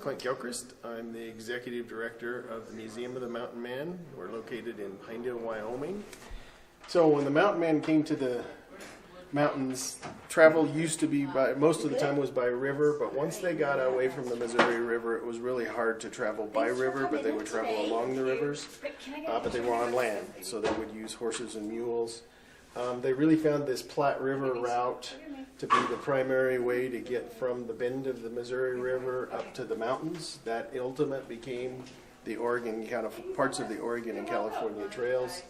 Clint Gilchrist. I'm the executive director of the Museum of the Mountain Man. We're located in Pinedale, Wyoming. So when the mountain man came to the mountains, travel used to be most of the time was by river, but once they got away from the Missouri River, it was really hard to travel by river, but they would travel along the rivers, but they were on land, so they would use horses and mules. They really found this Platte River route to be the primary way to get from the bend of the Missouri River up to the mountains. That ultimate became the parts of the Oregon and California trails.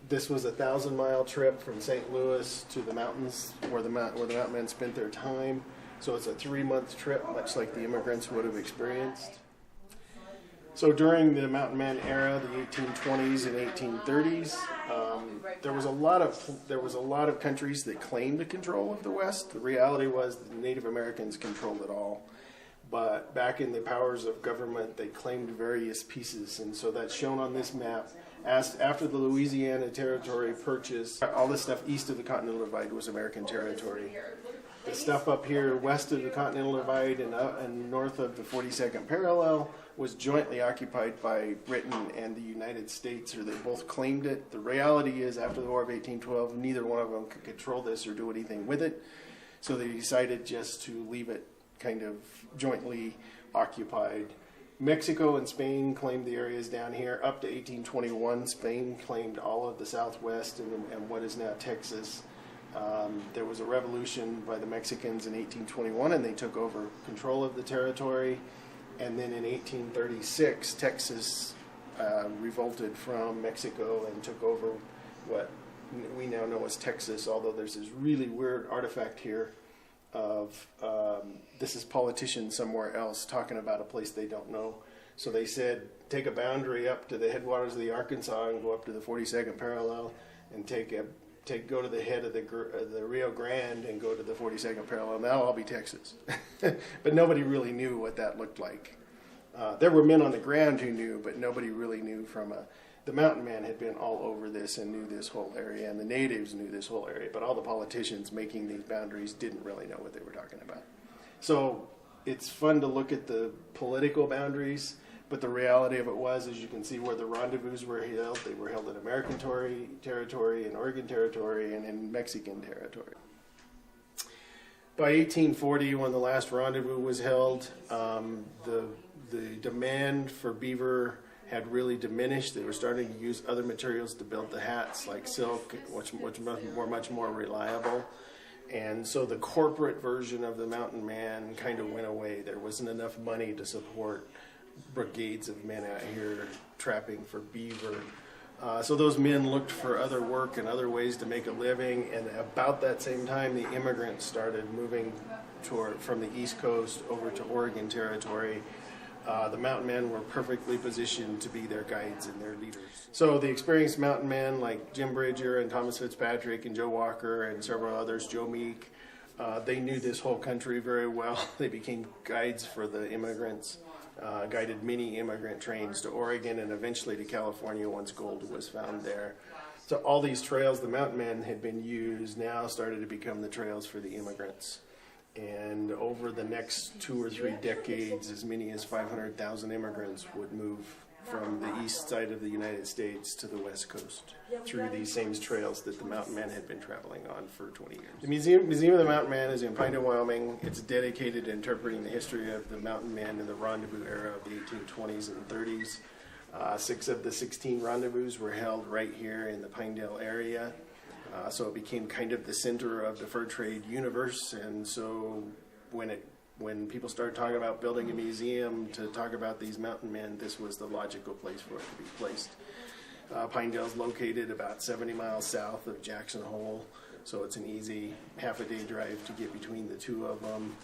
This was a 1,000-mile trip from St. Louis to the mountains where the mountain men spent their time. So it's a 3-month trip, much like the immigrants would have experienced. So during the mountain man era, the 1820s and 1830s, there was a lot of countries that claimed control of the West. The reality was the Native Americans controlled it all. But back in the powers of government, they claimed various pieces, and so that's shown on this map. After the Louisiana Territory purchase, all the stuff east of the Continental Divide was American territory. The stuff up here west of the Continental Divide and north of the 42nd parallel was jointly occupied by Britain and the United States, or they both claimed it. The reality is, after the War of 1812, neither one of them could control this or do anything with it, so they decided just to leave it kind of jointly occupied. Mexico and Spain claimed the areas down here. Up to 1821, Spain claimed all of the southwest and what is now Texas. There was a revolution by the Mexicans in 1821, and they took over control of the territory. And then in 1836, Texas revolted from Mexico and took over what we now know as Texas, although there's this really weird artifact here of this is politicians somewhere else talking about a place they don't know. So they said, take a boundary up to the headwaters of the Arkansas and go up to the 42nd parallel, and go to the head of the Rio Grande and go to the 42nd parallel. And that'll all be Texas. But nobody really knew what that looked like. There were men on the ground who knew, but nobody really knew the mountain man had been all over this and knew this whole area, and the natives knew this whole area, but all the politicians making these boundaries didn't really know what they were talking about. So it's fun to look at the political boundaries, but the reality of it was, as you can see where the rendezvous were held, they were held in American territory, in Oregon territory, and in Mexican territory. By 1840, when the last rendezvous was held, the demand for beaver had really diminished. They were starting to use other materials to build the hats, like silk, which were much more reliable. And so the corporate version of the mountain man kind of went away. There wasn't enough money to support brigades of men out here trapping for beaver. So those men looked for other work and other ways to make a living. And about that same time, the immigrants started moving from the East Coast over to Oregon territory. The mountain men were perfectly positioned to be their guides and their leaders. So the experienced mountain men like Jim Bridger and Thomas Fitzpatrick and Joe Walker and several others, Joe Meek, they knew this whole country very well. They became guides for the immigrants, guided many immigrant trains to Oregon and eventually to California once gold was found there. So all these trails the mountain men had been used now started to become the trails for the immigrants. And over the next 2 or 3 decades, as many as 500,000 immigrants would move from the east side of the United States to the west coast through these same trails that the mountain man had been traveling on for 20 years. The Museum of the Mountain Man is in Pinedale, Wyoming. It's dedicated to interpreting the history of the mountain man in the rendezvous era of the 1820s and 30s. 6 of the 16 rendezvous were held right here in the Pinedale area. So it became kind of the center of the fur trade universe, and so when people started talking about building a museum to talk about these mountain men, this was the logical place for it to be placed. Pinedale is located about 70 miles south of Jackson Hole, so it's an easy half-a-day drive to get between the two of them.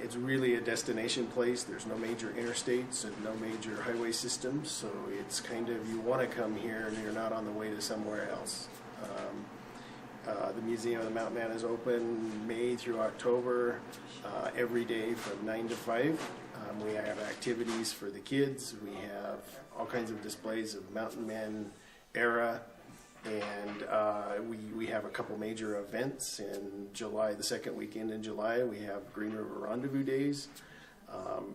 It's really a destination place. There's no major interstates and no major highway systems, so it's kind of, you want to come here and you're not on the way to somewhere else. The Museum of the Mountain Man is open May through October, every day from 9 to 5. We have activities for the kids. We have all kinds of displays of Mountain Man era, and we have a couple major events in July. The second weekend in July, we have Green River Rendezvous Days.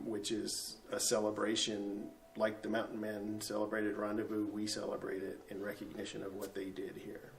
which is a celebration like the mountain men celebrated Rendezvous. We celebrate it in recognition of what they did here.